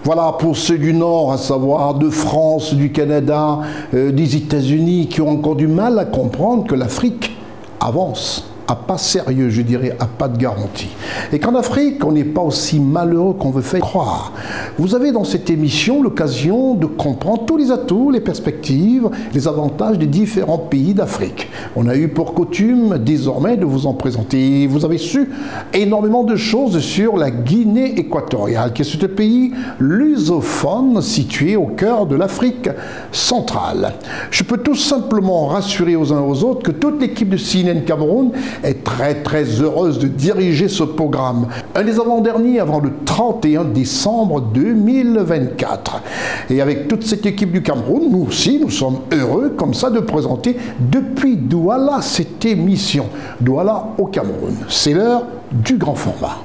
Voilà, pour ceux du Nord, à savoir de France, du Canada, des États-Unis, qui ont encore du mal à comprendre que l'Afrique avance à pas sérieux, je dirais, à pas de garantie. Et qu'en Afrique, on n'est pas aussi malheureux qu'on veut faire croire. Vous avez dans cette émission l'occasion de comprendre tous les atouts, les perspectives, les avantages des différents pays d'Afrique. On a eu pour coutume désormais de vous en présenter. Vous avez su énormément de choses sur la Guinée équatoriale, qui est ce pays lusophone situé au cœur de l'Afrique centrale. Je peux tout simplement rassurer aux uns aux autres que toute l'équipe de CNN Cameroun est très heureuse de diriger ce programme. Un des avant-derniers avant le 31 décembre 2024. Et avec toute cette équipe du Cameroun, nous aussi, nous sommes heureux comme ça de présenter depuis Douala cette émission. Douala au Cameroun. C'est l'heure du grand format.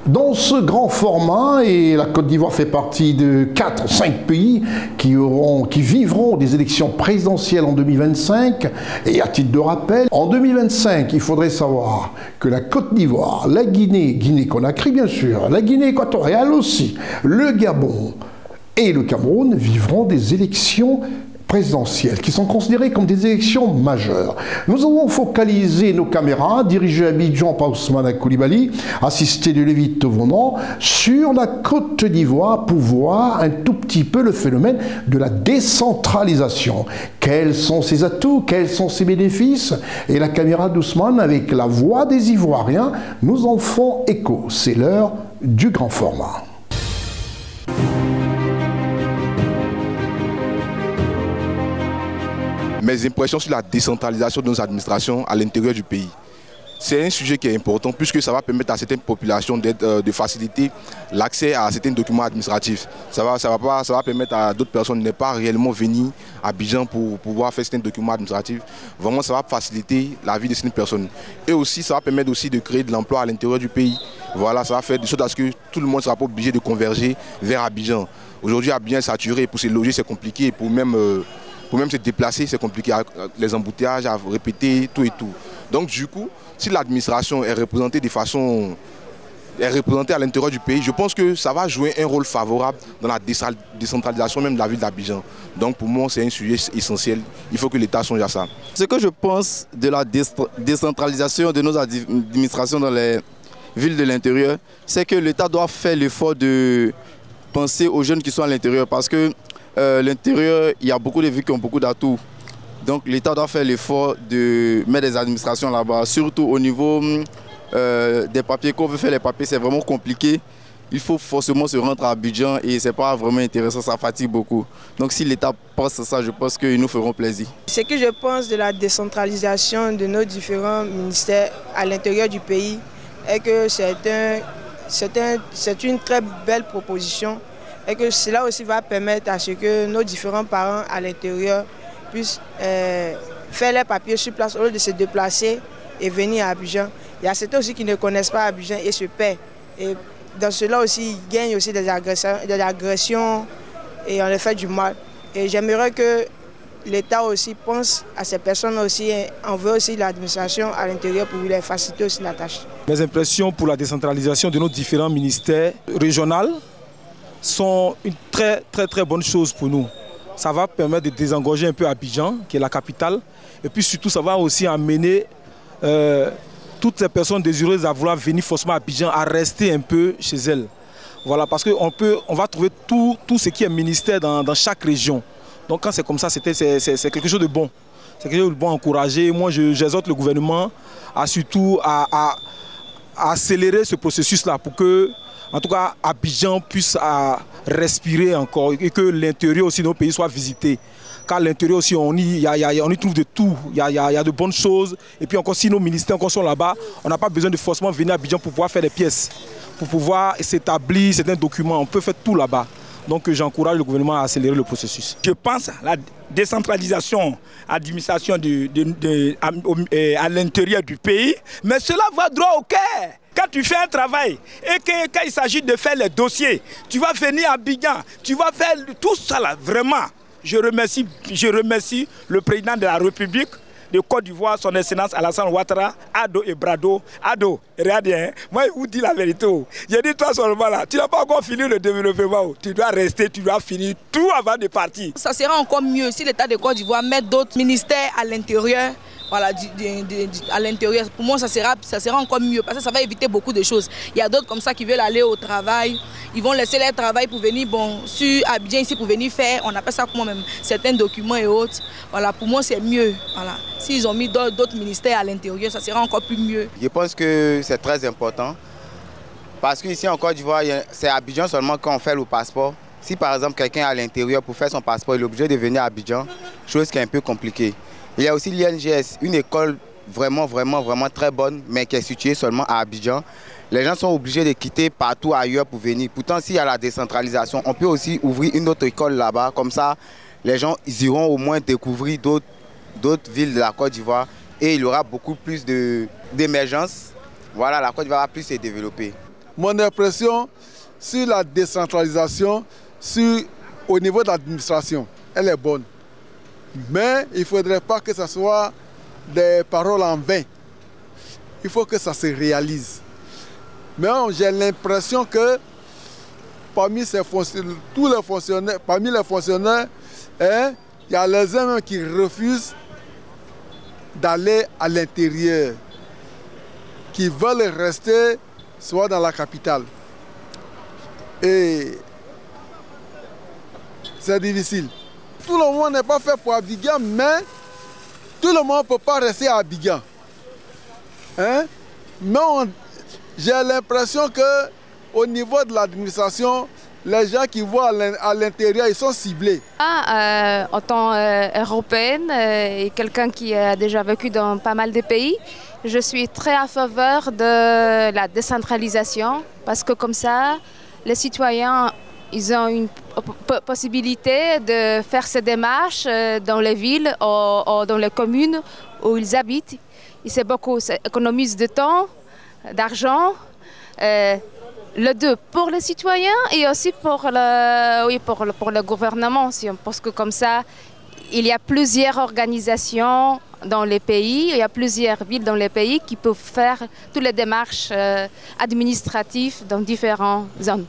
Dans ce grand format, et la Côte d'Ivoire fait partie de 4-5 pays qui vivront des élections présidentielles en 2025. Et à titre de rappel, en 2025, il faudrait savoir que la Côte d'Ivoire, la Guinée-Conakry bien sûr, la Guinée équatoriale aussi, le Gabon et le Cameroun vivront des élections présidentielles, qui sont considérées comme des élections majeures. Nous avons focalisé nos caméras, dirigées à Abidjan par Ousmane Coulibaly, assisté de Lévi Tovonant, sur la Côte d'Ivoire pour voir un tout petit peu le phénomène de la décentralisation. Quels sont ses atouts, quels sont ses bénéfices? Et la caméra d'Ousmane, avec la voix des Ivoiriens, nous en font écho. C'est l'heure du grand format. Mes impressions sur la décentralisation de nos administrations à l'intérieur du pays. C'est un sujet qui est important puisque ça va permettre à certaines populations de faciliter l'accès à certains documents administratifs. Ça va permettre à d'autres personnes de ne pas réellement venir à Abidjan pour pouvoir faire certains documents administratifs. Vraiment, ça va faciliter la vie de certaines personnes. Et aussi, ça va permettre aussi de créer de l'emploi à l'intérieur du pays. Voilà, ça va faire de sorte à ce que tout le monde ne sera pas obligé de converger vers Abidjan. Aujourd'hui, Abidjan est saturé. Pour se loger, c'est compliqué. Pour même se déplacer, c'est compliqué. Les embouteillages, à répéter, tout et tout. Donc du coup, si l'administration est représentée à l'intérieur du pays, je pense que ça va jouer un rôle favorable dans la décentralisation même de la ville d'Abidjan. Donc pour moi, c'est un sujet essentiel. Il faut que l'État songe à ça. Ce que je pense de la décentralisation de nos administrations dans les villes de l'intérieur, c'est que l'État doit faire l'effort de penser aux jeunes qui sont à l'intérieur parce que l'intérieur, il y a beaucoup de villes qui ont beaucoup d'atouts. Donc l'État doit faire l'effort de mettre des administrations là-bas, surtout au niveau des papiers. Quand on veut faire les papiers, c'est vraiment compliqué. Il faut forcément se rendre à Abidjan et ce n'est pas vraiment intéressant, ça fatigue beaucoup. Donc si l'État pense à ça, je pense qu'ils nous feront plaisir. Ce que je pense de la décentralisation de nos différents ministères à l'intérieur du pays est que c'est une très belle proposition. Et que cela aussi va permettre à ce que nos différents parents à l'intérieur puissent faire les papiers sur place au lieu de se déplacer et venir à Abidjan. Il y a certains aussi qui ne connaissent pas Abidjan et se paient. Et dans cela aussi, ils gagnent aussi des agressions et on leur fait du mal. Et j'aimerais que l'État aussi pense à ces personnes aussi et envoie aussi l'administration à l'intérieur pour leur faciliter aussi la tâche. Mes impressions pour la décentralisation de nos différents ministères régionaux sont une très bonne chose pour nous. Ça va permettre de désengorger un peu Abidjan, qui est la capitale. Et puis surtout, ça va aussi amener toutes ces personnes désireuses à vouloir venir forcément à Abidjan à rester un peu chez elles. Voilà, parce qu'on va trouver tout ce qui est ministère dans chaque région. Donc quand c'est comme ça, c'est quelque chose de bon. C'est quelque chose de bon à encourager. Moi, j'exhorte le gouvernement à surtout à accélérer ce processus-là pour que en tout cas, Abidjan puisse respirer encore et que l'intérieur aussi de nos pays soit visité. Car l'intérieur aussi, on y trouve de tout. Il y a de bonnes choses. Et puis encore, si nos ministères encore sont là-bas, on n'a pas besoin de forcément venir à Abidjan pour pouvoir faire des pièces, pour pouvoir s'établir certains documents. On peut faire tout là-bas. Donc j'encourage le gouvernement à accélérer le processus. Je pense à la décentralisation, administration à l'intérieur du pays, mais cela va droit au cœur. Quand tu fais un travail et que quand il s'agit de faire les dossiers, tu vas venir à Abidjan, tu vas faire tout ça là, vraiment. Je remercie le président de la République de Côte d'Ivoire, son excellence Alassane Ouattara, Ado et Brado. Ado, regardez, hein, moi je vous dis la vérité. J'ai dit toi seulement là, tu n'as pas encore fini le développement. Tu dois rester, tu dois finir tout avant de partir. Ça sera encore mieux si l'État de Côte d'Ivoire met d'autres ministères à l'intérieur. Voilà, à l'intérieur. Pour moi, ça sera encore mieux parce que ça va éviter beaucoup de choses. Il y a d'autres comme ça qui veulent aller au travail. Ils vont laisser leur travail pour venir, sur Abidjan ici pour venir faire, on appelle ça comment même, certains documents et autres. Voilà, pour moi, c'est mieux. Voilà. S'ils ont mis d'autres ministères à l'intérieur, ça sera encore plus mieux. Je pense que c'est très important parce qu'ici en Côte d'Ivoire, c'est à Abidjan seulement qu'on fait le passeport. Si par exemple quelqu'un est à l'intérieur pour faire son passeport, il est obligé de venir à Abidjan, chose qui est un peu compliquée. Il y a aussi l'INGS, une école vraiment très bonne, mais qui est située seulement à Abidjan. Les gens sont obligés de quitter partout ailleurs pour venir. Pourtant, s'il y a la décentralisation, on peut aussi ouvrir une autre école là-bas. Comme ça, les gens ils iront au moins découvrir d'autres villes de la Côte d'Ivoire et il y aura beaucoup plus d'émergence. Voilà, la Côte d'Ivoire va plus se développer. Mon impression sur la décentralisation, au niveau de l'administration, elle est bonne. Mais il ne faudrait pas que ce soit des paroles en vain. Il faut que ça se réalise. Mais j'ai l'impression que parmi les fonctionnaires, il y a les uns qui refusent d'aller à l'intérieur, qui veulent rester soit dans la capitale. Et c'est difficile. Tout le monde n'est pas fait pour Abidjan, mais tout le monde ne peut pas rester à Abidjan. Hein? Mais j'ai l'impression qu'au niveau de l'administration, les gens qui vont à l'intérieur, ils sont ciblés. En tant qu'Européenne et quelqu'un qui a déjà vécu dans pas mal de pays, je suis très à faveur de la décentralisation parce que comme ça, les citoyens ils ont une possibilité de faire ces démarches dans les villes ou dans les communes où ils habitent. Et c'est beaucoup, ça économise de temps, d'argent, le deux pour les citoyens et aussi pour le gouvernement. Parce que comme ça, il y a plusieurs organisations dans les pays, il y a plusieurs villes dans les pays qui peuvent faire toutes les démarches administratives dans différentes zones.